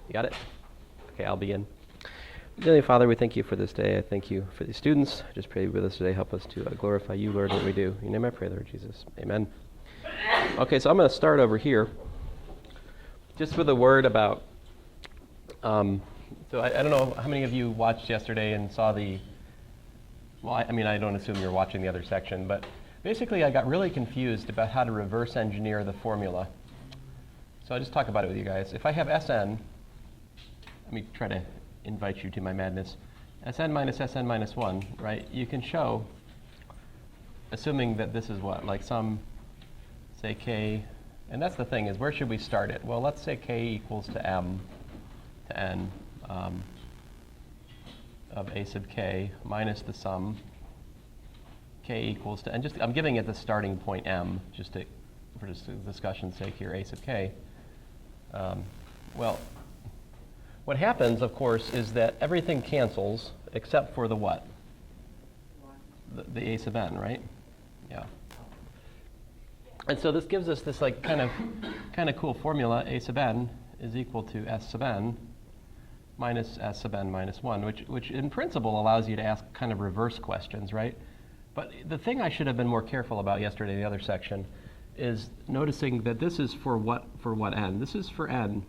You got it? Okay, I'll begin. Heavenly Father, we thank you for this day. I thank you for these students. I just pray with us today. Help us to glorify you, Lord, what we do. In your name I pray, Lord Jesus. Amen. Okay, so I'm going to start over here just with a word about, so I don't know how many of you watched yesterday and saw the, well, I mean, I don't assume you're watching the other section, but basically I got really confused about how to reverse engineer the formula. So I'll just talk about it with you guys. If I have Sn, let me try to invite you to my madness. Sn minus 1, right? You can show, assuming that this is what? Like some, say k, and that's the thing, is where should we start it? Well, let's say k equals to m to n of a sub k minus the sum k equals to, and just, I'm giving it the starting point m, just to, for just discussion's sake here, a sub k. Well, what happens, of course, is that everything cancels except for the what? The a sub n, right? Yeah. And so this gives us this like kind of cool formula: a sub n is equal to s sub n minus s sub n minus 1, which in principle allows you to ask kind of reverse questions, right? But the thing I should have been more careful about yesterday in the other section is noticing that this is for what n? This is for n.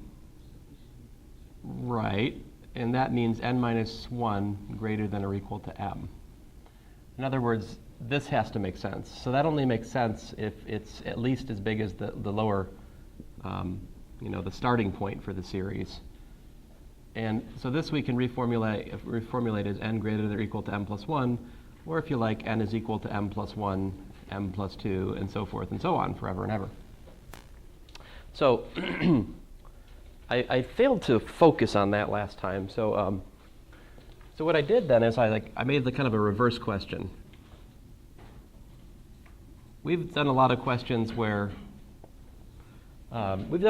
Right, and that means n minus 1 greater than or equal to m. In other words, this has to make sense. So that only makes sense if it's at least as big as the lower, the starting point for the series. And so this we can reformulate as n greater than or equal to m plus 1, or if you like, n is equal to m plus 1, m plus 2, and so forth and so on, forever and ever. So I failed to focus on that last time. So so what I did then is I made the kind of a reverse question. We've done a lot of questions where we've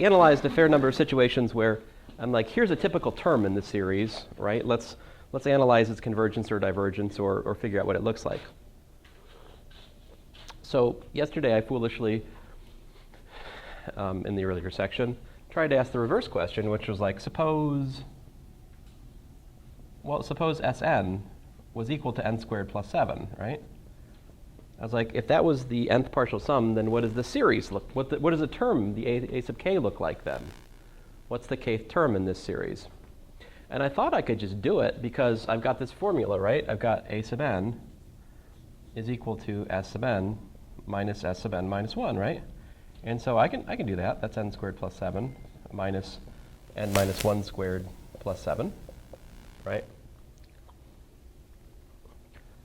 analyzed a fair number of situations where I'm like, here's a typical term in the series, right? Let's analyze its convergence or divergence or figure out what it looks like. So yesterday I foolishly, in the earlier section, tried to ask the reverse question, which was like, suppose Sn was equal to n squared plus 7, right? I was like, if that was the nth partial sum, then what does the series look? What does the term, the a sub k, look like then? What's the kth term in this series? And I thought I could just do it because I've got this formula, right? I've got a sub n is equal to s sub n minus s sub n minus 1, right? And so I can do that. That's n squared plus 7 minus n minus 1 squared plus 7, right?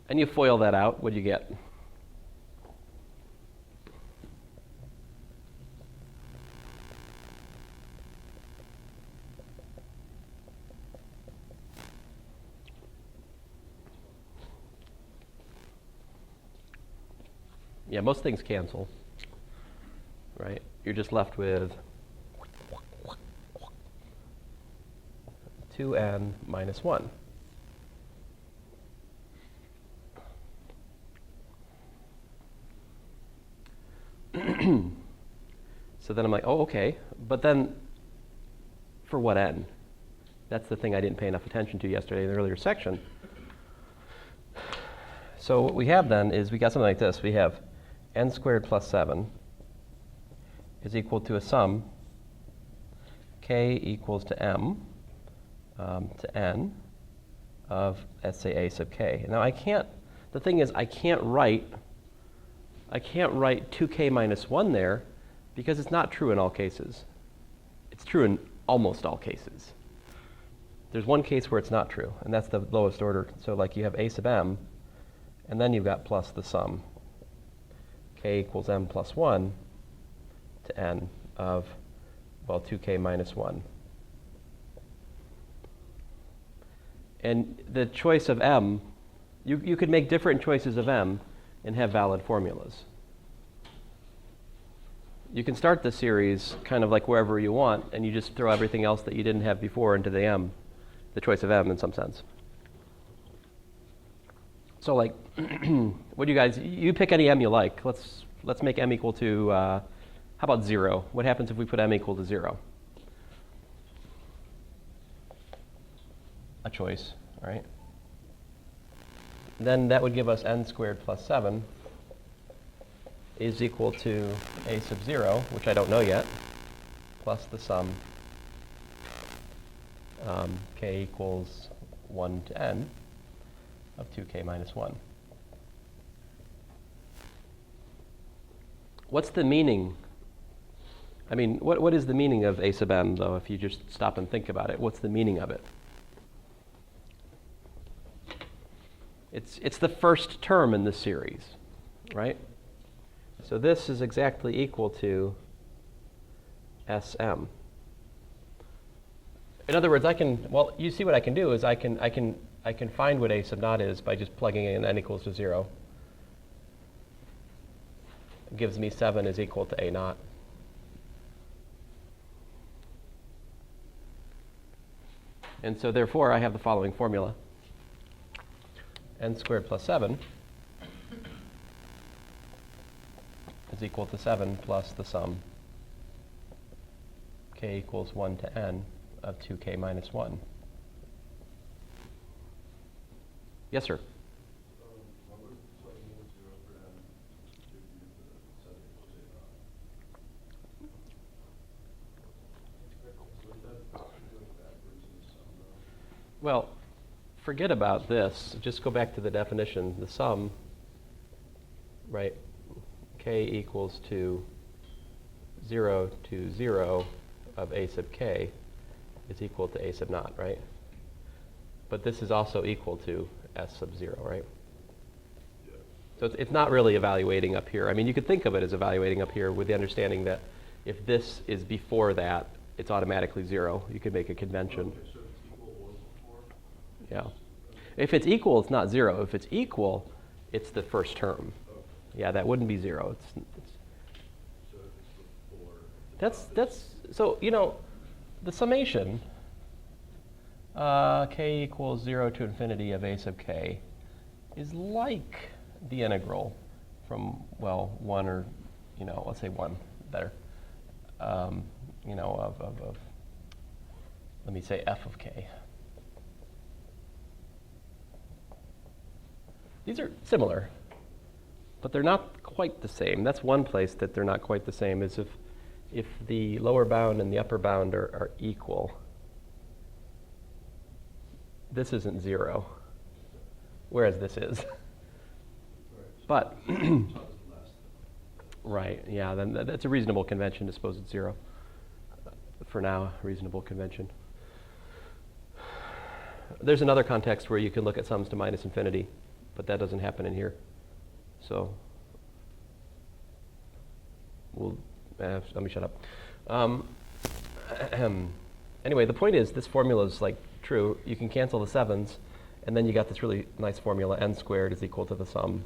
And you FOIL that out, what do you get? Yeah, most things cancel, right? You're just left with 2n minus 1. So then I'm like, oh, okay. But then for what n? That's the thing I didn't pay enough attention to yesterday in the earlier section. So what we have then is we got something like this. We have n squared plus 7 is equal to a sum k equals to m to n of, let's say, a sub k. Now the thing is I can't write 2k minus 1 there because it's not true in all cases. It's true in almost all cases. There's one case where it's not true, and that's the lowest order. So like you have a sub m, and then you've got plus the sum k equals m plus 1 to n of, well, 2k minus 1. And the choice of m, you could make different choices of m and have valid formulas. You can start the series kind of like wherever you want, and you just throw everything else that you didn't have before into the choice of m in some sense. So like, what do you guys, you pick any m you like. Let's make m equal to, how about 0? What happens if we put m equal to 0? a choice, right? Then that would give us n squared plus 7 is equal to a sub 0, which I don't know yet, plus the sum k equals 1 to n of 2k minus 1. What's the meaning? I mean, what is the meaning of a sub n, though, if you just stop and think about it? What's the meaning of it? It's the first term in the series, right? So this is exactly equal to Sm. In other words, well, you see what I can do is I can find what a sub naught is by just plugging in n equals to 0. It gives me 7 is equal to a naught. And so therefore, I have the following formula. N squared plus 7 is equal to 7 plus the sum k equals 1 to n of 2k minus 1. Yes, sir? Well, forget about this. Just go back to the definition. The sum, right, k equals to 0 to 0 of a sub k is equal to a sub naught, right? But this is also equal to s sub 0, right? Yeah. So it's not really evaluating up here. I mean, you could think of it as evaluating up here with the understanding that if this is before that, it's automatically 0. You could make a convention. Okay, so it's equal or before? Yeah. If it's equal, it's not 0. If it's equal, it's the first term. Okay. Yeah, that wouldn't be 0. So it's before. So, you know, the summation, k equals 0 to infinity of a sub k, is like the integral from, well, 1 or, you know, let's say 1, better, you know, of let me say f of k. These are similar, but they're not quite the same. That's one place that they're not quite the same, is if the lower bound and the upper bound are equal. This isn't 0, whereas this is. But, right, yeah, then that's a reasonable convention to suppose it's 0. For now, reasonable convention. There's another context where you can look at sums to minus infinity, but that doesn't happen in here. So, let me shut up. Anyway, the point is, this formula is like true. You can cancel the 7s, and then you got this really nice formula: n squared is equal to the sum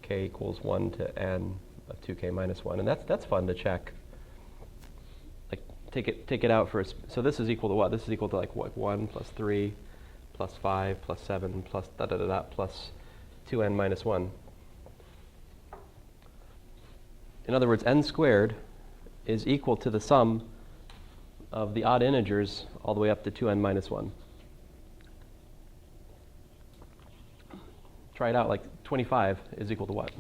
k equals 1 to n of 2k minus 1, and that's fun to check. Like take it out first. So this is equal to what? This is equal to like what? 1 plus 3 plus 5 plus 7 plus da da da da plus 2n minus 1. In other words, n squared is equal to the sum of the odd integers all the way up to 2n minus 1. Try it out, like 25 is equal to what?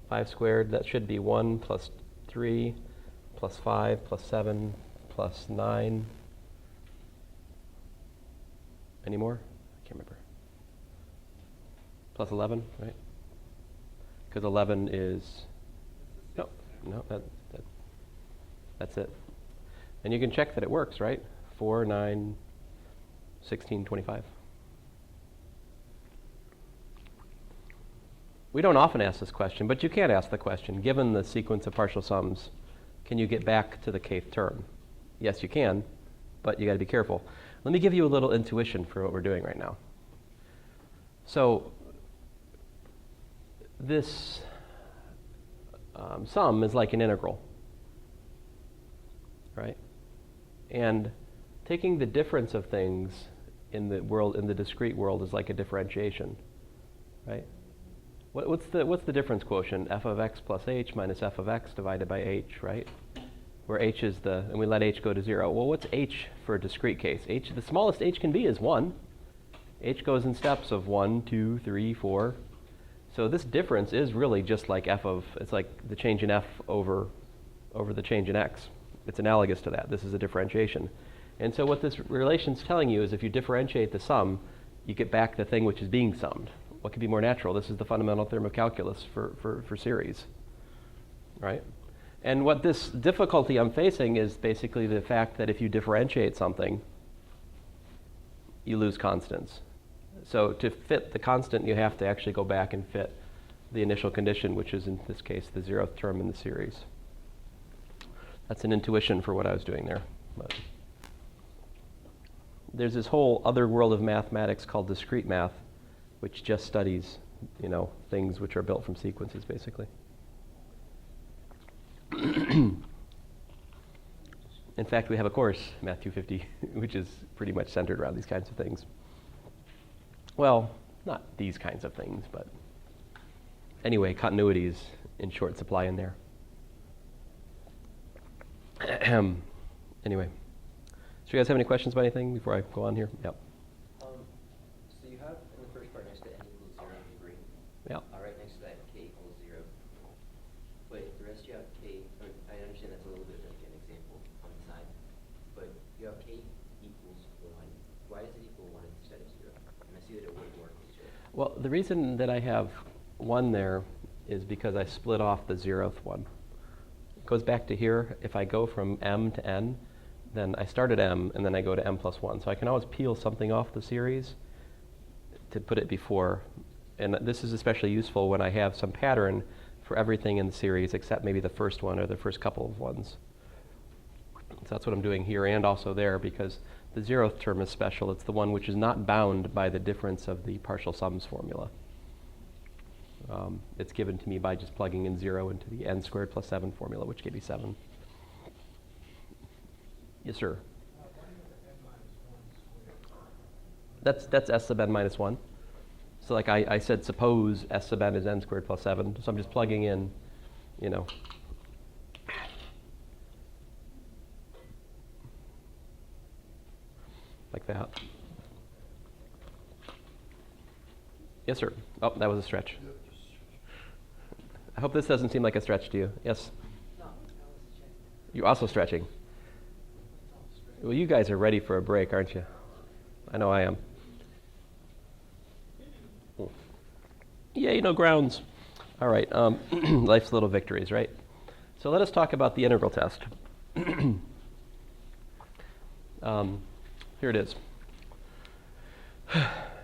5 squared, that should be 1 plus 3 plus 5 plus 7 plus 9. Any more? I can't remember. Plus 11, right? Because 11 is, no, that's it. And you can check that it works, right? 4, 9, 16, 25. We don't often ask this question, but you can ask the question. Given the sequence of partial sums, can you get back to the kth term? Yes, you can, but you got to be careful. Let me give you a little intuition for what we're doing right now. So this sum is like an integral, right? And taking the difference of things in the discrete world is like a differentiation, right? What's the difference quotient? F of x plus h minus f of x divided by h, right? where h is and we let h go to 0. Well, what's h for a discrete case? The smallest h can be is 1. H goes in steps of 1, 2, 3, 4. So this difference is really just like it's like the change in f over the change in x. It's analogous to that. This is a differentiation. And so what this relation's telling you is if you differentiate the sum, you get back the thing which is being summed. What could be more natural? This is the fundamental theorem of calculus for series, right? And what this difficulty I'm facing is basically the fact that if you differentiate something, you lose constants. So to fit the constant, you have to actually go back and fit the initial condition, which is in this case the 0th term in the series. That's an intuition for what I was doing there. But there's this whole other world of mathematics called discrete math, which just studies, things which are built from sequences, basically. In fact, we have a course, Math 250, which is pretty much centered around these kinds of things. Well, not these kinds of things, but anyway, continuity is in short supply in there. Anyway, so you guys have any questions about anything before I go on here? Yep. So you have in the first part next to n equals 0 degree. Yep. Right next to that k equals 0. But the rest you have k. I understand that's a little bit like an example on the side. But you have k equals 1. Why does it equal 1 instead of 0? And I see that it would work with 0. Well, the reason that I have 1 there is because I split off the 0th one. It goes back to here. If I go from m to n, then I start at m, and then I go to m plus 1. So I can always peel something off the series to put it before. And this is especially useful when I have some pattern for everything in the series except maybe the first one or the first couple of ones. So that's what I'm doing here and also there, because the 0th term is special. It's the one which is not bound by the difference of the partial sums formula. It's given to me by just plugging in 0 into the n squared plus 7 formula, which gave me 7. Yes, sir. That's s sub n minus 1. So like I said, suppose s sub n is n squared plus 7. So I'm just plugging in, like that. Yes, sir. Oh, that was a stretch. I hope this doesn't seem like a stretch to you. Yes? No, I was checking. You're also stretching. Well, you guys are ready for a break, aren't you? I know I am. Yeah, grounds. All right. Life's little victories, right? So let us talk about the integral test. Here it is.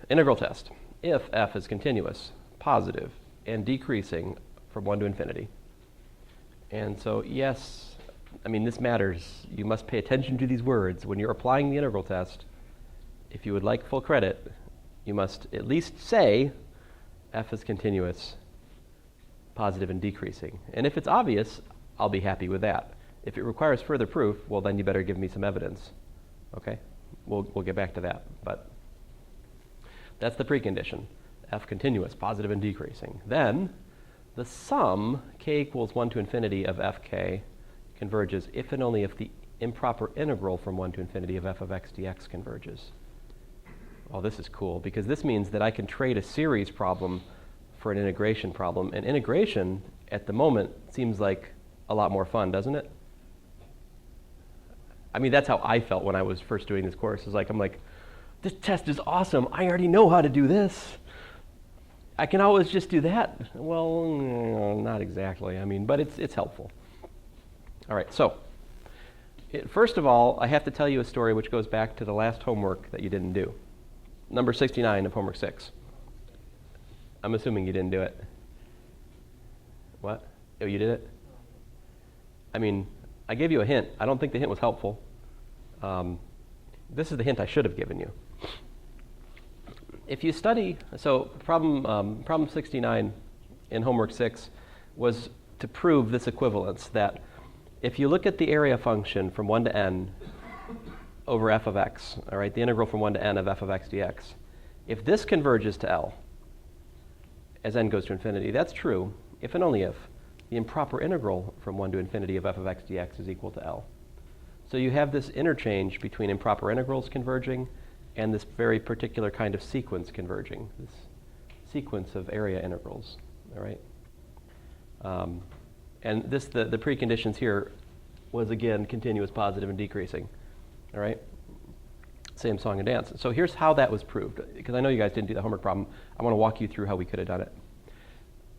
Integral test. If f is continuous, positive, and decreasing from 1 to infinity. And so, yes, this matters. You must pay attention to these words. When you're applying the integral test, if you would like full credit, you must at least say f is continuous, positive, and decreasing. And if it's obvious, I'll be happy with that. If it requires further proof, well, then you better give me some evidence. Okay? We'll get back to that. But that's the precondition. F continuous, positive, and decreasing. Then the sum, k equals 1 to infinity of fk, converges if and only if the improper integral from 1 to infinity of f of x dx converges. Oh, this is cool, because this means that I can trade a series problem for an integration problem. And integration, at the moment, seems like a lot more fun, doesn't it? That's how I felt when I was first doing this course. I'm like, this test is awesome. I already know how to do this. I can always just do that. Well, not exactly. But it's helpful. All right, so first of all, I have to tell you a story which goes back to the last homework that you didn't do. Number 69 of homework 6. I'm assuming you didn't do it. What? Oh, you did it? I gave you a hint. I don't think the hint was helpful. This is the hint I should have given you. If you study, so problem 69 in homework 6 was to prove this equivalence, that if you look at the area function from 1 to n over f of x, all right, the integral from 1 to n of f of x dx, if this converges to L as n goes to infinity, that's true if and only if the improper integral from 1 to infinity of f of x dx is equal to L. So you have this interchange between improper integrals converging and this very particular kind of sequence converging, this sequence of area integrals, all right? And this, the preconditions here was, again, continuous, positive, and decreasing, all right? Same song and dance. So here's how that was proved, because I know you guys didn't do the homework problem. I want to walk you through how we could have done it.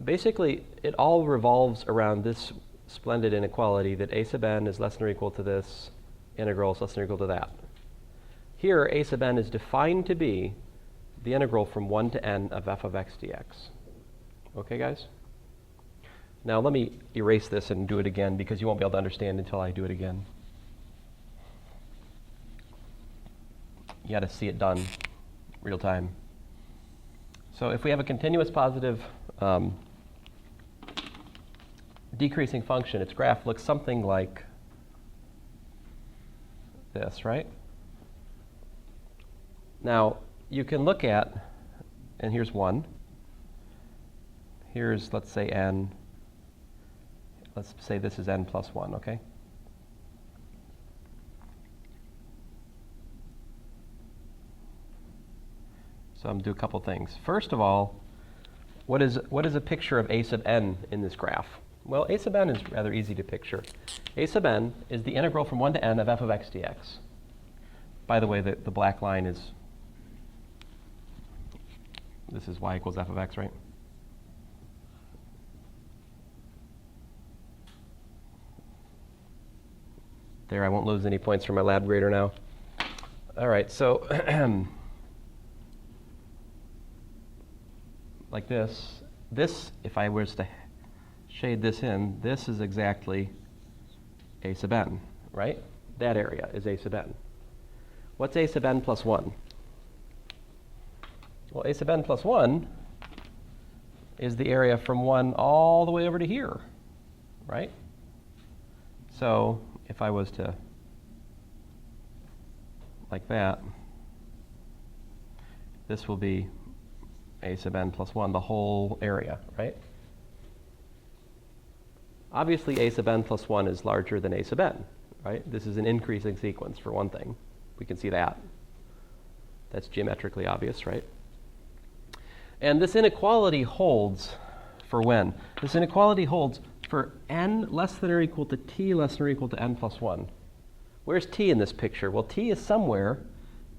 Basically, it all revolves around this splendid inequality that a sub n is less than or equal to this integral is less than or equal to that. Here, a sub n is defined to be the integral from 1 to n of f of x dx. Okay, guys? Now let me erase this and do it again, because you won't be able to understand until I do it again. You got to see it done real time. So if we have a continuous positive decreasing function, its graph looks something like this, right? Now, you can look at, and here's 1. Here's, let's say, n. Let's say this is n plus 1, okay? So I'm going to do a couple things. First of all, what is a picture of a sub n in this graph? Well, a sub n is rather easy to picture. A sub n is the integral from 1 to n of f of x dx. By the way, the black line is, this is y equals f of x, right? There, I won't lose any points from my lab grader now. All right, so like this, if I was to shade this in, this is exactly a sub n, right? That area is a sub n. What's a sub n plus 1? Well, a sub n plus 1 is the area from 1 all the way over to here, right? So if I was to, like that, this will be a sub n plus 1, the whole area, right? Obviously, a sub n plus 1 is larger than a sub n, right? This is an increasing sequence, for one thing. We can see that. That's geometrically obvious, right? And this inequality holds for when? This inequality holds for n less than or equal to t less than or equal to n plus 1. Where's t in this picture? Well, t is somewhere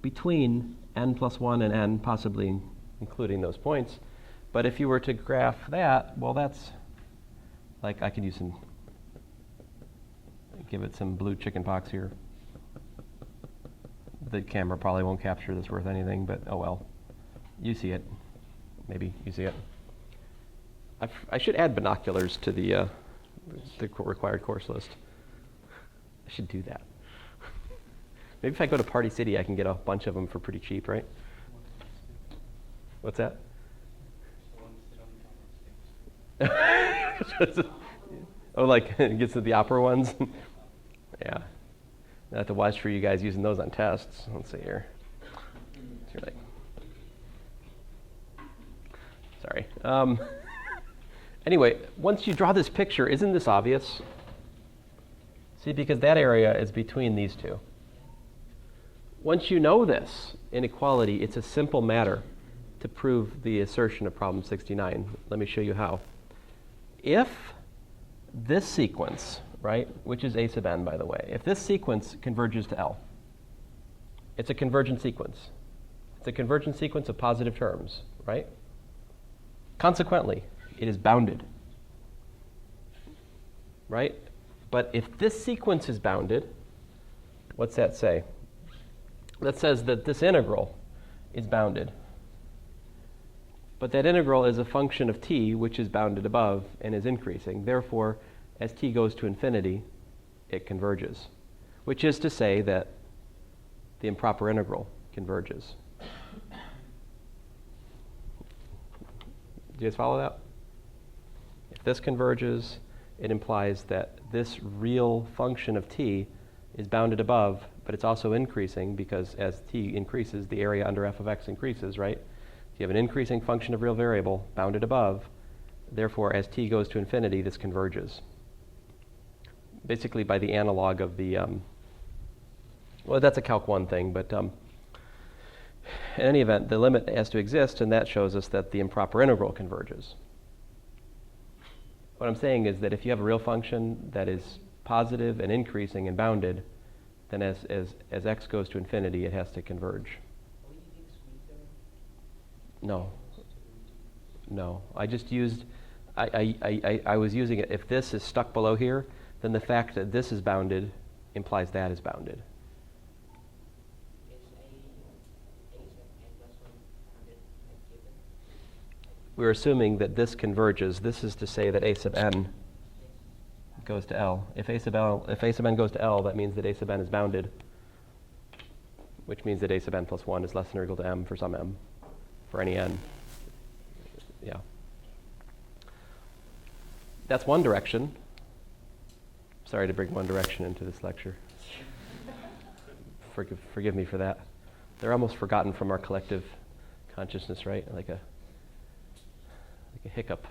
between n plus 1 and n, possibly including those points. But if you were to graph that, well, that's like, I could use some, give it some blue chicken pox here. The camera probably won't capture this worth anything, but oh well. You see it. Maybe you see it. I should add binoculars to the required course list. I should do that. Maybe if I go to Party City, I can get a bunch of them for pretty cheap, right? What's that? Oh, like it gets to the opera ones? Yeah. I have to watch for you guys using those on tests. Let's see here. So you're like, sorry. Anyway, once you draw this picture, isn't this obvious? See, because that area is between these two. Once you know this inequality, it's a simple matter to prove the assertion of problem 69. Let me show you how. If this sequence, right, which is a sub n, by the way, if this sequence converges to L, it's a convergent sequence. It's a convergent sequence of positive terms, right? Consequently, it is bounded, right? But if this sequence is bounded, what's that say? That says that this integral is bounded. But that integral is a function of t, which is bounded above and is increasing. Therefore, as t goes to infinity, it converges, which is to say that the improper integral converges. Do you guys follow that? If this converges, it implies that this real function of t is bounded above, but it's also increasing because as t increases, the area under f of x increases, right? If you have an increasing function of real variable bounded above, Therefore, as t goes to infinity, this converges. Basically by the analog of the, well, that's a Calc 1 thing, but in any event, the limit has to exist, and that shows us that the improper integral converges. What I'm saying is that if you have a real function that is positive and increasing and bounded, then as x goes to infinity, it has to converge. Are we using squeeze theorem? No. No. I just used, I was using it, if this is stuck below here, then the fact that this is bounded implies that is bounded. Is a sub n plus 1 bounded like given? We're assuming that this converges. This is to say that a sub n goes to L. If a sub n goes to L, that means that a sub n is bounded, which means that a sub n plus 1 is less than or equal to m for some m, for any n. Yeah. That's one direction. Sorry to bring one direction into this lecture. Forgive me for that. They're almost forgotten from our collective consciousness, right? Like a hiccup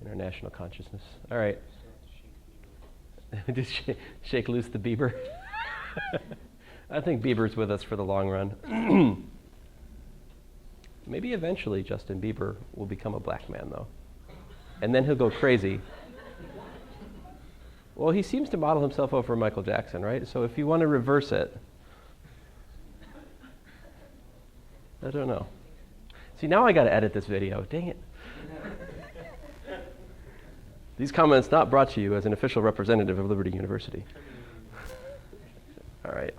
in our national consciousness. All right. Just shake loose the Bieber. I think Bieber's with us for the long run. Maybe eventually Justin Bieber will become a black man, though. And then he'll go crazy. Well, he seems to model himself over Michael Jackson, right? So if you want to reverse it, I don't know. See, now I got to edit this video. Dang it. These comments not brought to you as an official representative of Liberty University. All right.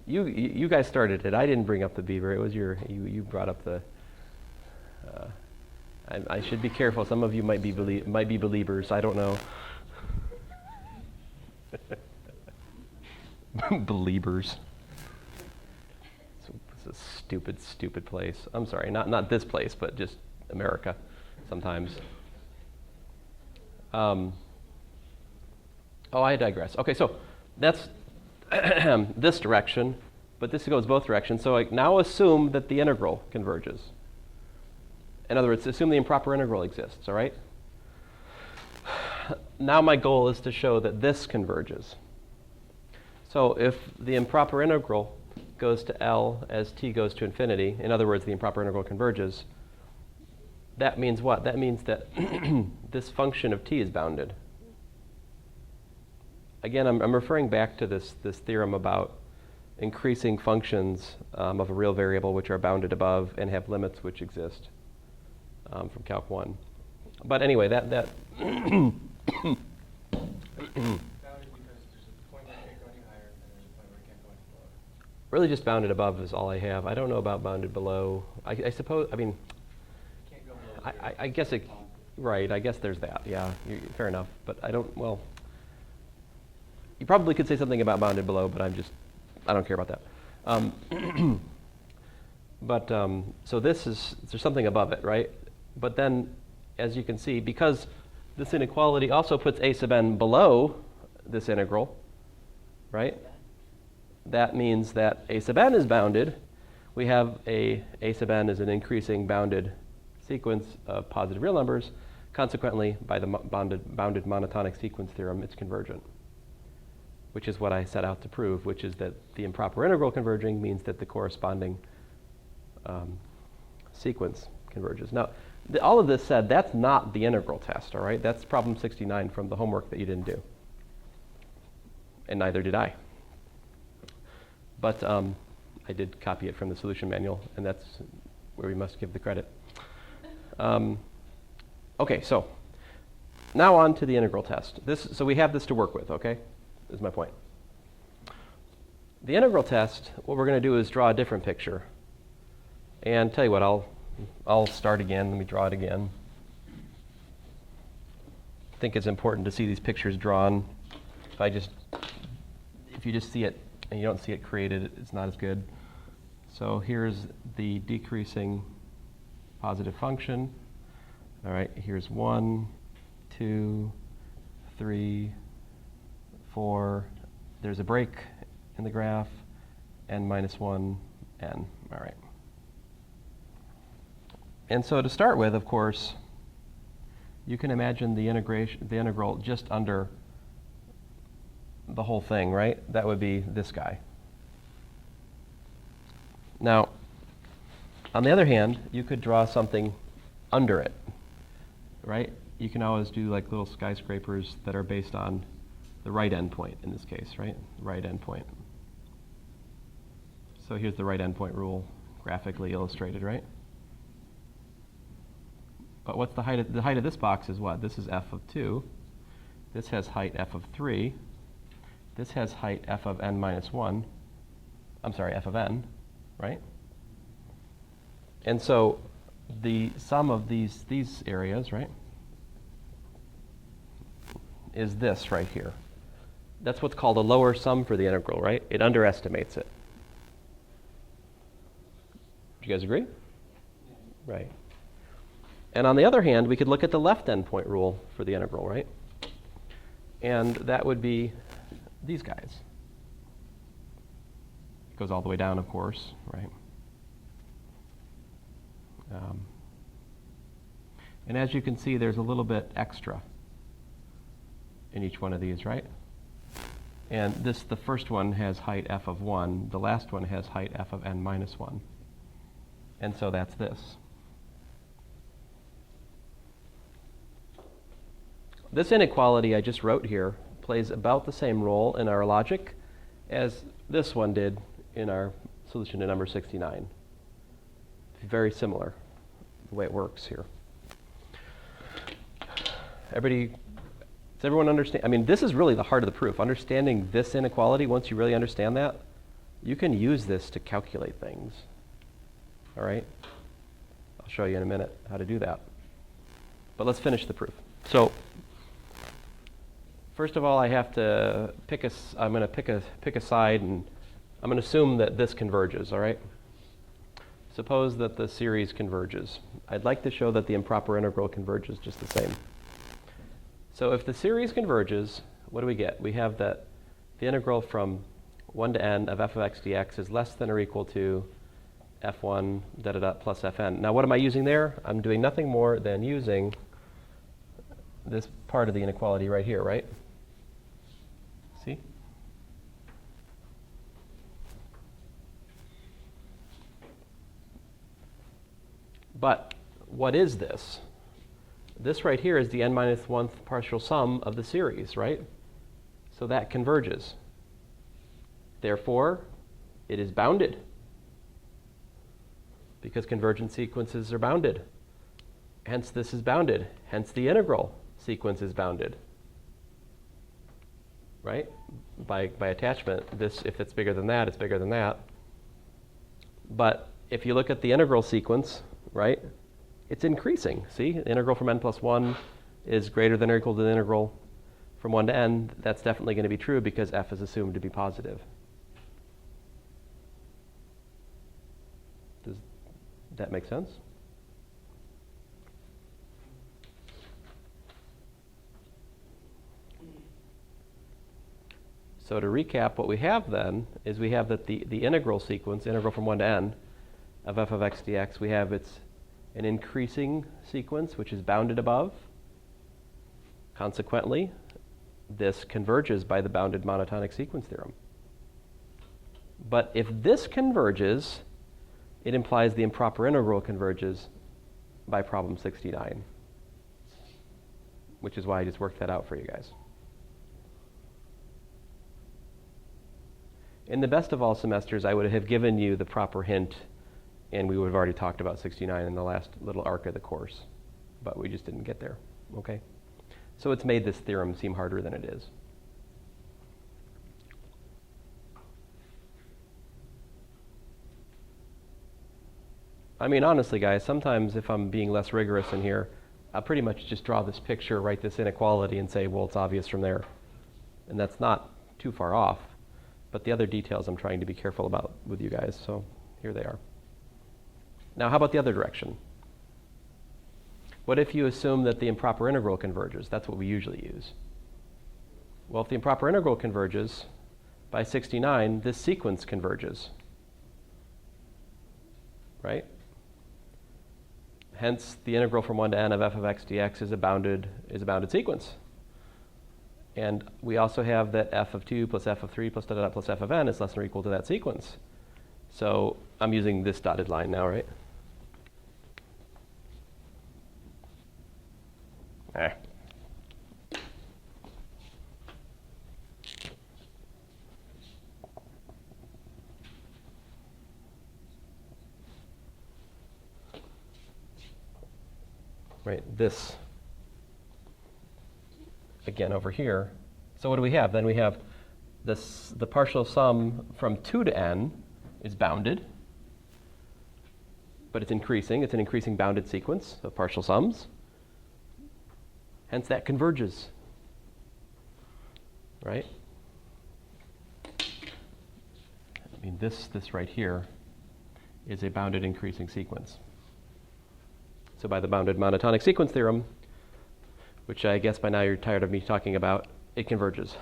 You guys started it. I didn't bring up the Bieber. It was you brought up the. I should be careful. Some of you might be believers. I don't know. Believers. It's a stupid place. I'm sorry, not this place, but just America. Sometimes. Oh, I digress. Okay, so that's this direction, but this goes both directions. So now assume that the integral converges. In other words, assume the improper integral exists, all right? Now my goal is to show that this converges. So if the improper integral goes to L as t goes to infinity, in other words, the improper integral converges, that means what? That means that this function of t is bounded. Again, I'm referring back to this theorem about increasing functions of a real variable which are bounded above and have limits which exist from Calc 1. But anyway, that Bounded because there's a point where it can't go any higher, and there's a point where it can't go any lower. really just bounded above is all I have. I don't know about bounded below. I suppose, I mean, It can't go below zero. I guess it, right, I guess there's that, yeah, fair enough. But I don't, well, you probably could say something about bounded below, but I don't care about that. So there's something above it, right? But then, as you can see, because this inequality also puts a sub n below this integral, right? That means that a sub n is bounded. We have a sub n is an increasing bounded sequence of positive real numbers. Consequently, by the bounded monotonic sequence theorem, it's convergent, which is what I set out to prove, which is that the improper integral converging means that the corresponding sequence converges. Now, all of this said, that's not the integral test, all right? That's problem 69 from the homework that you didn't do. And neither did I. But I did copy it from the solution manual, and that's where we must give the credit. Okay, so now on to the integral test. So we have this to work with, okay? Is my point. The integral test, what we're going to do is draw a different picture. And tell you what, I'll start again. Let me draw it again. I think it's important to see these pictures drawn. If you just see it and you don't see it created, it's not as good. So here's the decreasing positive function. All right, here's 1, 2, 3, 4. There's a break in the graph, n minus 1, n. All right. And so to start with, of course, you can imagine the integral just under the whole thing, right? That would be this guy. Now, on the other hand, you could draw something under it, right? You can always do like little skyscrapers that are based on the right endpoint in this case, right? Right endpoint. So here's the right endpoint rule, graphically illustrated, right? But what's the height of this box is what? This is f of 2. This has height f of 3. This has height f of n minus 1. I'm sorry, f of n, right? And so the sum of these areas, right, is this right here. That's what's called a lower sum for the integral, right? It underestimates it. Do you guys agree? Yeah. Right. And on the other hand, we could look at the left endpoint rule for the integral, right? And that would be these guys. It goes all the way down, of course, right? And as you can see, there's a little bit extra in each one of these, right? And the first one has height f of 1. The last one has height f of n minus 1. And so that's this. This inequality I just wrote here plays about the same role in our logic as this one did in our solution to number 69. Very similar, the way it works here. Does everyone understand? I mean, this is really the heart of the proof. Understanding this inequality, once you really understand that, you can use this to calculate things. All right? I'll show you in a minute how to do that. But let's finish the proof. So, first of all, I have to I'm going to pick a side, and I'm going to assume that this converges, all right? Suppose that the series converges. I'd like to show that the improper integral converges just the same. So if the series converges, what do we get? We have that the integral from 1 to n of f of x dx is less than or equal to f1 da da da plus fn. Now what am I using there? I'm doing nothing more than using this part of the inequality right here, right? See? But what is this? This right here is the n minus 1th partial sum of the series, right? So that converges. Therefore, it is bounded, because convergent sequences are bounded. Hence, this is bounded. Hence, the integral sequence is bounded, right? By attachment, if it's bigger than that, it's bigger than that. But if you look at the integral sequence, right, it's increasing. See, the integral from n plus 1 is greater than or equal to the integral from 1 to n. That's definitely going to be true because f is assumed to be positive. Does that make sense? So to recap, what we have then is we have that the integral sequence, integral from 1 to n, of f of x dx, we have an increasing sequence which is bounded above. Consequently, this converges by the bounded monotonic sequence theorem. But if this converges, it implies the improper integral converges by problem 69, which is why I just worked that out for you guys. In the best of all semesters, I would have given you the proper hint, and we would have already talked about 69 in the last little arc of the course, but we just didn't get there, okay? So it's made this theorem seem harder than it is. I mean, honestly, guys, sometimes if I'm being less rigorous in here, I'll pretty much just draw this picture, write this inequality, and say, well, it's obvious from there. And that's not too far off. But the other details I'm trying to be careful about with you guys, so here they are. Now, how about the other direction? What if you assume that the improper integral converges? That's what we usually use. Well, if the improper integral converges, by 69, this sequence converges, right? Hence, the integral from 1 to n of f of x dx is a bounded sequence. And we also have that f of 2 plus f of 3 plus da da da plus f of n is less than or equal to that sequence. So I'm using this dotted line now, right? Eh. Right, this, again, over here. So what do we have? Then we have this, the partial sum from 2 to n is bounded, but it's increasing. It's an increasing bounded sequence of partial sums. Hence, that converges, right? I mean, this right here is a bounded increasing sequence. So by the bounded monotonic sequence theorem, which I guess by now you're tired of me talking about, it converges.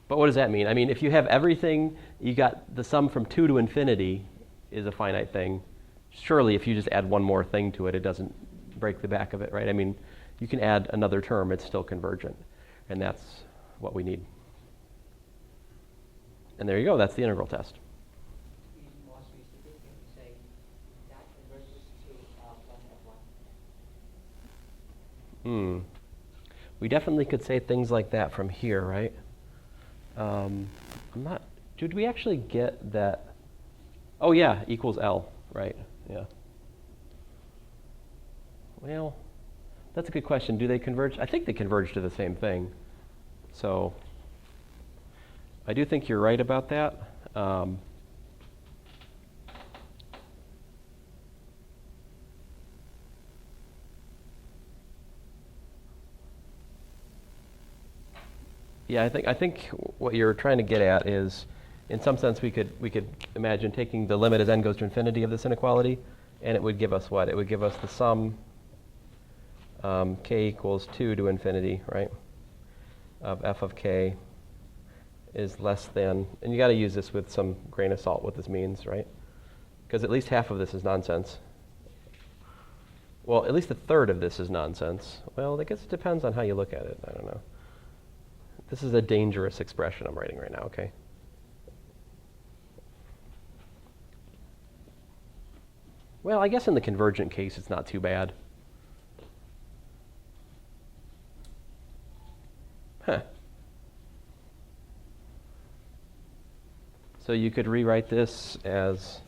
But what does that mean? I mean, if you have everything, you got the sum from 2 to infinity is a finite thing. Surely if you just add one more thing to it, it doesn't break the back of it, right? I mean, you can add another term, it's still convergent. And that's what we need. And there you go, that's the integral test. More specific, can you say that converges to 1 at 1? We definitely could say things like that from here, right? Did we actually get that? Oh yeah, equals L, right? Yeah. Well, that's a good question. Do they converge? I think they converge to the same thing. So I do think you're right about that. Yeah, I think what you're trying to get at is, in some sense, we could imagine taking the limit as n goes to infinity of this inequality, and it would give us what? It would give us the sum k equals 2 to infinity, right? Of f of k is less than, and you got to use this with some grain of salt what this means, right? Because at least half of this is nonsense. Well, at least a third of this is nonsense. Well, I guess it depends on how you look at it. I don't know. This is a dangerous expression I'm writing right now, okay? Well, I guess in the convergent case, it's not too bad. Huh. So you could rewrite this as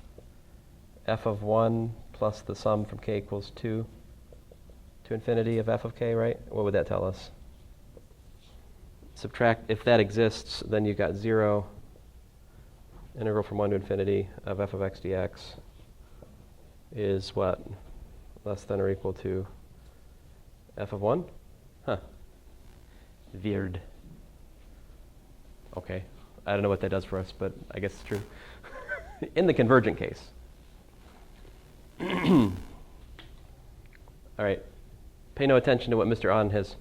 f of 1 plus the sum from k equals 2 to infinity of f of k, right? What would that tell us? Subtract, if that exists, then you've got 0, integral from 1 to infinity of f of x dx is what? Less than or equal to f of 1? Huh. Weird. Okay. I don't know what that does for us, but I guess it's true. In the convergent case. All right. Pay no attention to what Mr. Ahn has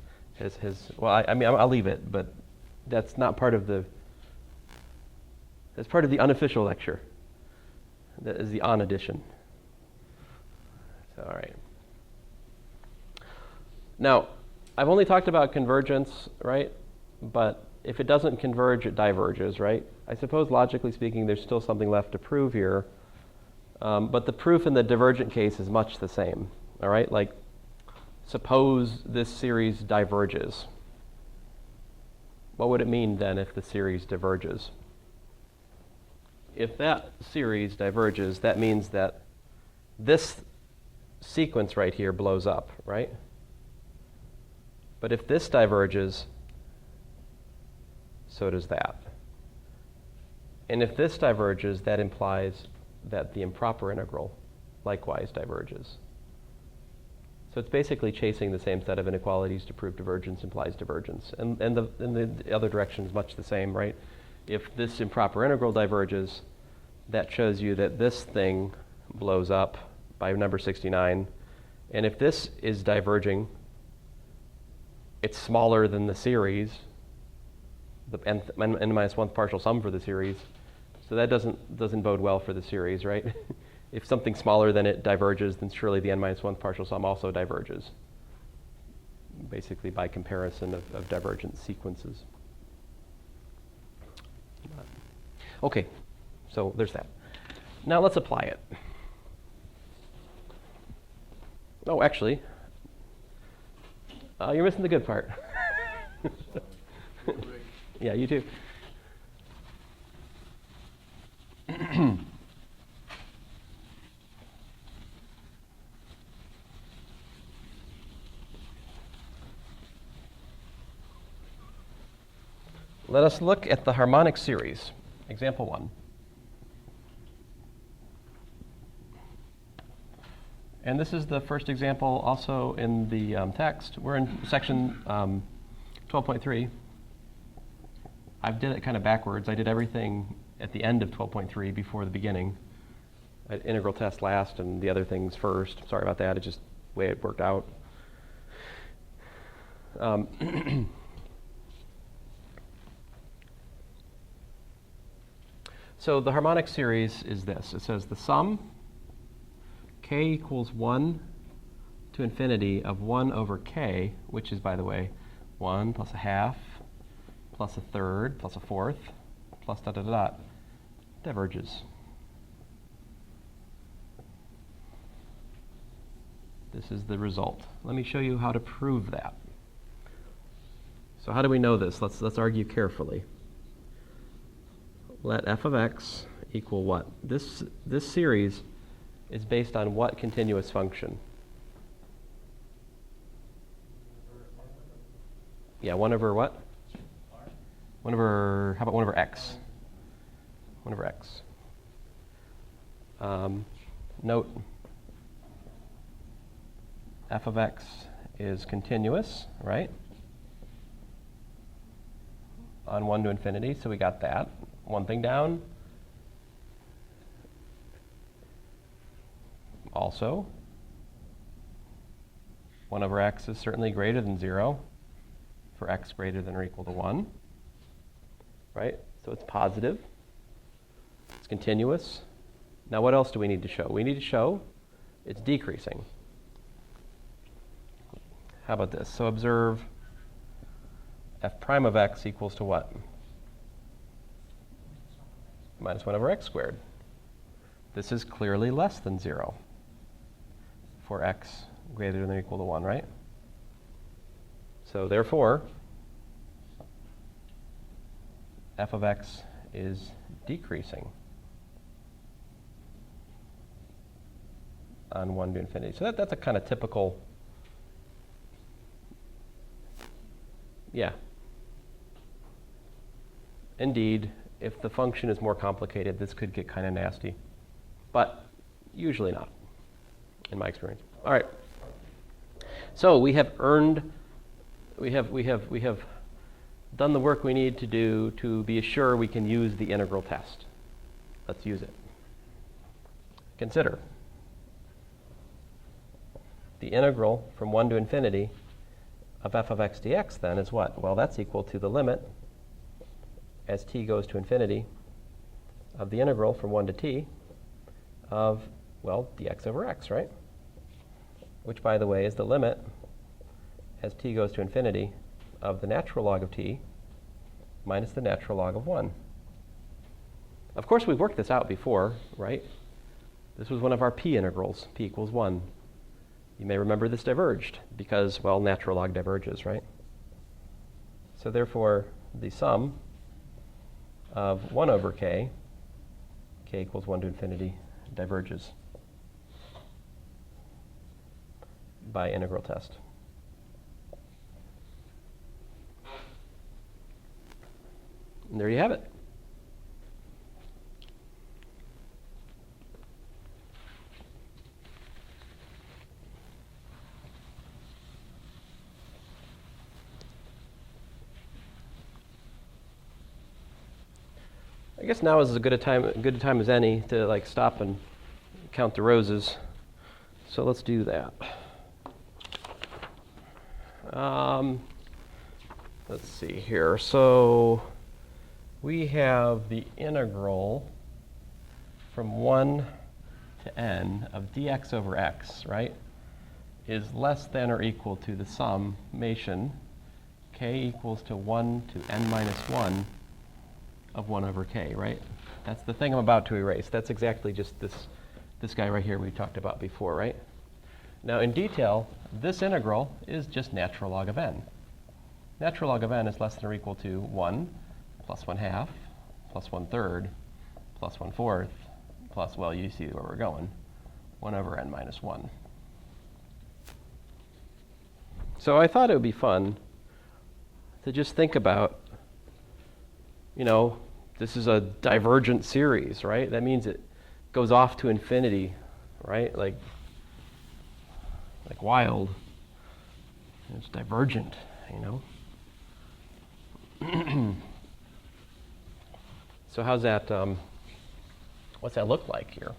well, I mean, I'll leave it, but that's not part of the, that's part of the unofficial lecture. That is the Ahn edition. So, all right. Now, I've only talked about convergence, right? But if it doesn't converge, it diverges, right? I suppose, logically speaking, there's still something left to prove here. But the proof in the divergent case is much the same, all right? Like, suppose this series diverges. What would it mean then if the series diverges? If that series diverges, that means that this sequence right here blows up, right? But if this diverges, so does that. And if this diverges, that implies that the improper integral likewise diverges. So it's basically chasing the same set of inequalities to prove divergence implies divergence. And the other direction is much the same, right? If this improper integral diverges, that shows you that this thing blows up by number 69. And if this is diverging, it's smaller than the series, the n minus 1th partial sum for the series. So that doesn't bode well for the series, right? if something smaller than it diverges, then surely the n minus 1th partial sum also diverges, basically by comparison of divergent sequences. Okay, so there's that. Now let's apply it. Oh, actually, you're missing the good part. Yeah, you too. Let us look at the harmonic series, example 1. And this is the first example also in the text. We're in section 12.3. I did it kind of backwards. I did everything at the end of 12.3 before the beginning. I had integral test last and the other things first. Sorry about that. It's just the way it worked out. So the harmonic series is this. It says the sum k equals 1 to infinity of 1 over k, which is, by the way, 1 plus a half plus a third plus a fourth plus dot dot dot, diverges. This is the result. Let me show you how to prove that. So how do we know this? Let's argue carefully. Let f of x equal what? This series is based on what continuous function? Yeah, 1 over what? 1 over, how about 1 over x? 1 over x. Note, f of x is continuous, right? On 1 to infinity, so we got that. One thing down. Also, 1 over x is certainly greater than 0 for x greater than or equal to 1, right? So it's positive. It's continuous. Now what else do we need to show? We need to show it's decreasing. How about this? So observe f prime of x equals to what? Minus 1 over x squared. This is clearly less than 0 for x greater than or equal to 1, right? So therefore, f of x is decreasing on 1 to infinity. So that's a kind of typical, yeah. Indeed, if the function is more complicated, this could get kind of nasty, but usually not, in my experience. All right. So we have earned, we have done the work we need to do to be sure we can use the integral test. Let's use it. Consider the integral from 1 to infinity of f of x dx then is what? Well, that's equal to the limit as t goes to infinity of the integral from 1 to t of, well, dx over x, right? Which, by the way, is the limit as t goes to infinity of the natural log of t minus the natural log of 1. Of course, we've worked this out before, right? This was one of our p integrals, p equals 1. You may remember this diverged because, well, natural log diverges, right? So therefore, the sum of 1 over k equals 1 to infinity, diverges by integral test. And there you have it. I guess now is as good a time as any to like stop and count the roses. So let's do that. Let's see here. So we have the integral from 1 to n of dx over x, right, is less than or equal to the summation k equals to 1 to n minus 1 of 1 over k, right? That's the thing I'm about to erase. That's exactly just this guy right here we talked about before, right? Now, in detail, this integral is just natural log of n. Natural log of n is less than or equal to 1 plus 1/2 plus 1/3 plus 1/4 plus, well, you see where we're going, 1 over n minus 1. So I thought it would be fun to just think about, you know, this is a divergent series, right? That means it goes off to infinity, right? Like wild. It's divergent, you know? So how's that, what's that look like here?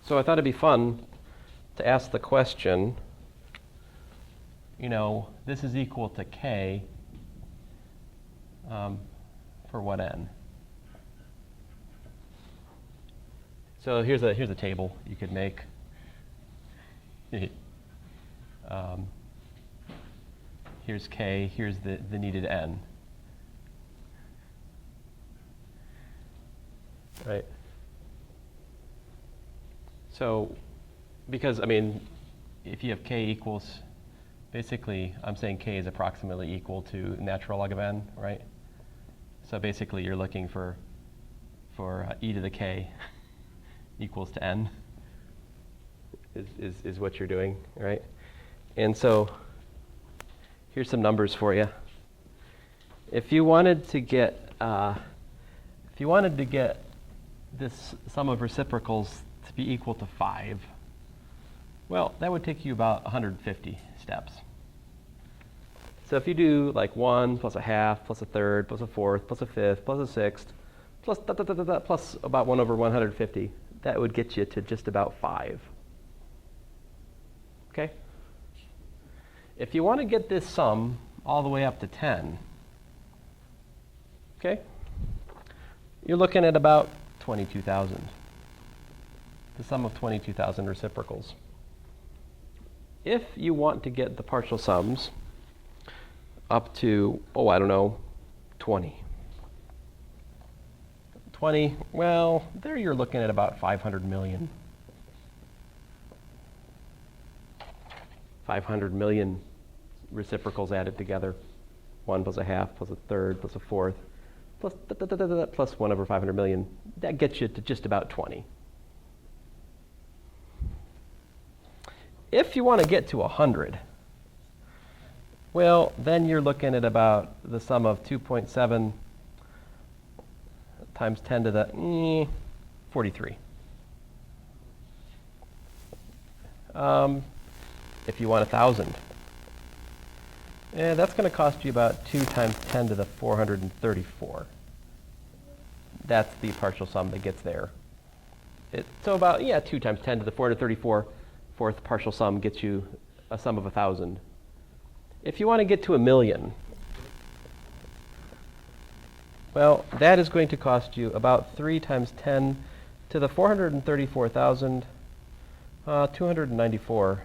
So I thought it'd be fun to ask the question, you know, this is equal to k for what n? So here's a table you could make. Here's k, here's the needed n. Right? So, because, I mean, if you have k equals, basically, I'm saying k is approximately equal to natural log of n, right? So basically, you're looking for e to the k equals to n is what you're doing, right? And so here's some numbers for you. If you wanted to get this sum of reciprocals to be equal to 5, well, that would take you about 150 steps. So if you do like 1 plus 1/2 plus 1/3 plus 1/4 plus 1/5 plus 1/6 plus plus about 1 over 150, that would get you to just about 5. Okay? If you want to get this sum all the way up to 10, okay, you're looking at about 22,000. The sum of 22,000 reciprocals. If you want to get the partial sums up to, oh, I don't know, 20. 20, well, there you're looking at about 500 million. 500 million reciprocals added together. 1 plus 1/2 plus 1/3 plus 1/4 plus plus 1 over 500 million. That gets you to just about 20. If you want to get to 100, well, then you're looking at about the sum of 2.7 times 10 to the 43. If you want 1,000, that's going to cost you about 2 times 10 to the 434. That's the partial sum that gets there. So about, 2 times 10 to the 434 fourth partial sum gets you a sum of 1,000. If you want to get to 1,000,000, well, that is going to cost you about 3 times 10 to the 434,294.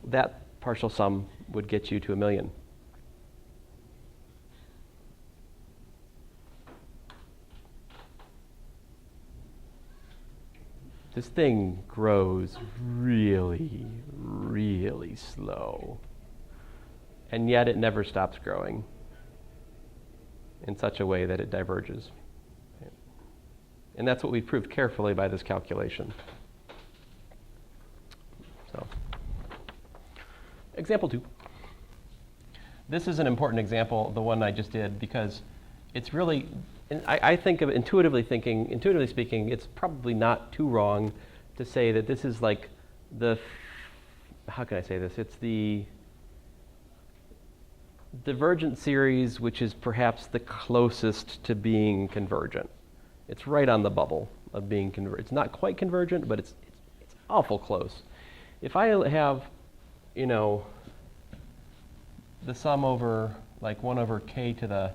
That partial sum would get you to 1,000,000. This thing grows really, really slow. And yet it never stops growing in such a way that it diverges. And that's what we proved carefully by this calculation. So, example 2. This is an important example, the one I just did, because it's really, I think of intuitively speaking, it's probably not too wrong to say that this is like how can I say this? It's the Divergent series, which is perhaps the closest to being convergent. It's right on the bubble of being convergent. It's not quite convergent, but it's awful close. If I have, the sum over like 1 over k to the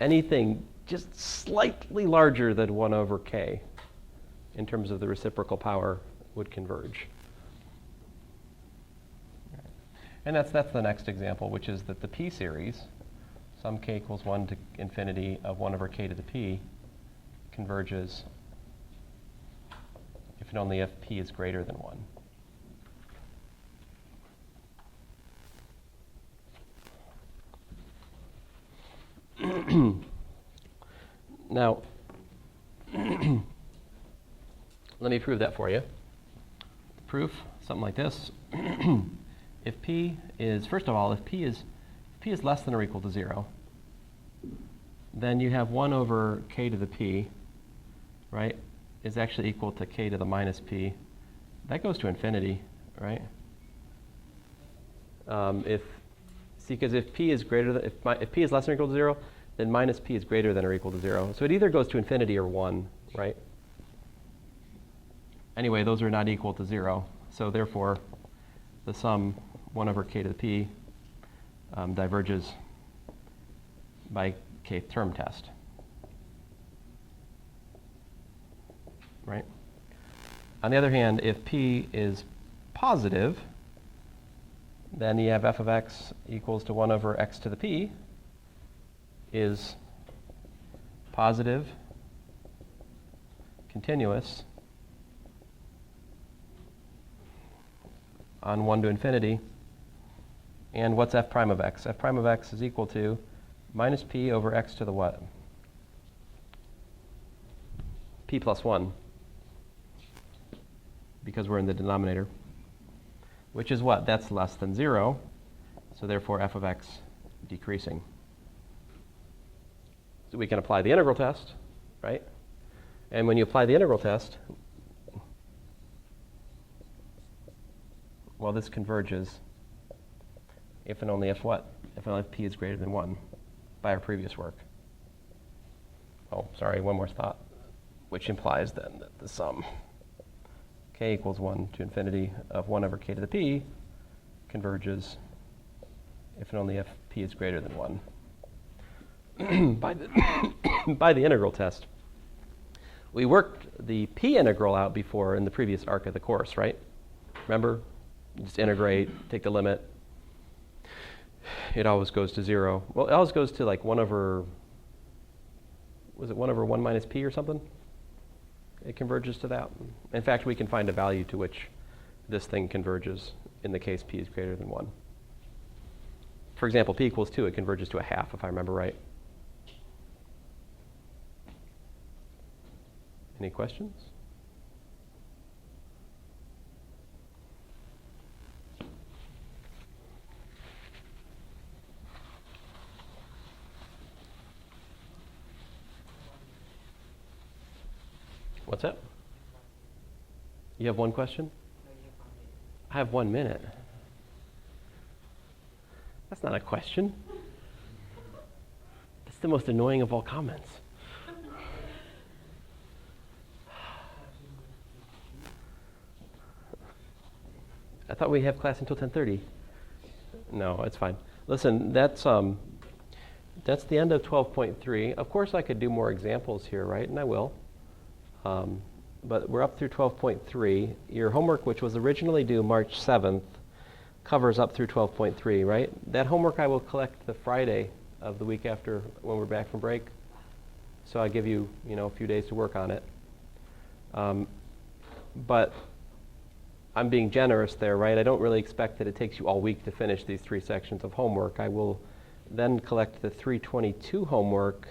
anything just slightly larger than 1 over k in terms of the reciprocal power would converge. And that's the next example, which is that the p series, sum k equals 1 to infinity of 1 over k to the p, converges if and only if p is greater than 1. Now, let me prove that for you. The proof, something like this. If p is, first of all, if p is less than or equal to 0, then you have 1 over k to the p, right, is actually equal to k to the minus p. That goes to infinity, right? Because if p is greater than, if p is less than or equal to 0, then minus p is greater than or equal to 0. So it either goes to infinity or 1, right? Anyway, those are not equal to 0. So therefore, the sum 1 over k to the p diverges by kth term test, right? On the other hand, if p is positive, then you have f of x equals to 1 over x to the p is positive, continuous, on 1 to infinity. And what's f prime of x? F prime of x is equal to minus p over x to the what? P plus 1, because we're in the denominator, which is what? That's less than 0, so therefore f of x decreasing. So we can apply the integral test, right? And when you apply the integral test, well, this converges if and only if what? If and only if p is greater than 1 by our previous work. Oh, sorry, one more thought, which implies then that the sum k equals 1 to infinity of 1 over k to the p converges if and only if p is greater than 1 by the integral test. We worked the p integral out before in the previous arc of the course, right? Remember? You just integrate, take the limit. It always goes to 0. Well, it always goes to like 1 over, was it 1 over 1 minus p or something? It converges to that. In fact, we can find a value to which this thing converges in the case p is greater than 1. For example, p equals 2, it converges to a half, if I remember right. Any questions? What's that? You have one question? I have 1 minute. That's not a question. That's the most annoying of all comments. I thought we have class until 10:30. No, it's fine. Listen, that's the end of 12.3. Of course, I could do more examples here, right? And I will. But we're up through 12.3. Your homework, which was originally due March 7th, covers up through 12.3, right? That homework I will collect the Friday of the week after when we're back from break. So I give you, a few days to work on it. But I'm being generous there, right? I don't really expect that it takes you all week to finish these 3 sections of homework. I will then collect the 322 homework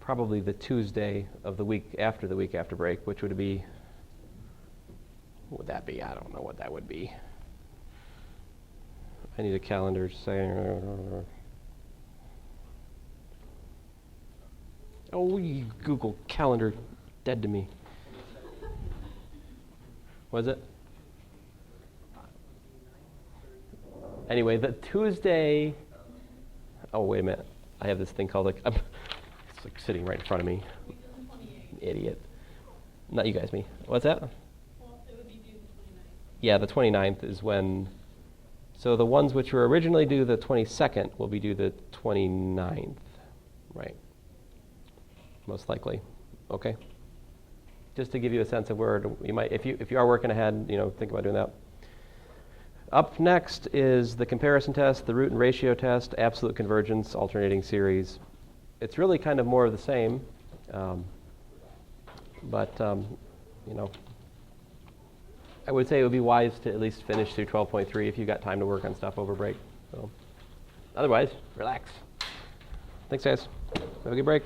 probably the Tuesday of the week after break, which would be, what would that be? I don't know what that would be. I need a calendar saying, oh, you Google Calendar, dead to me. What is it? Anyway, the Tuesday. Oh, wait a minute. I have this thing called it's like sitting right in front of me. Idiot. Not you guys, me. What's that? Well, it would be due the 29th. Yeah, the 29th is when. So the ones which were originally due the 22nd will be due the 29th. Right. Most likely. Okay. Just to give you a sense of where you might, if you are working ahead, think about doing that. Up next is the comparison test, the root and ratio test, absolute convergence, alternating series. It's really kind of more of the same, but I would say it would be wise to at least finish through 12.3 if you've got time to work on stuff over break. So, otherwise, relax. Thanks, guys. Have a good break.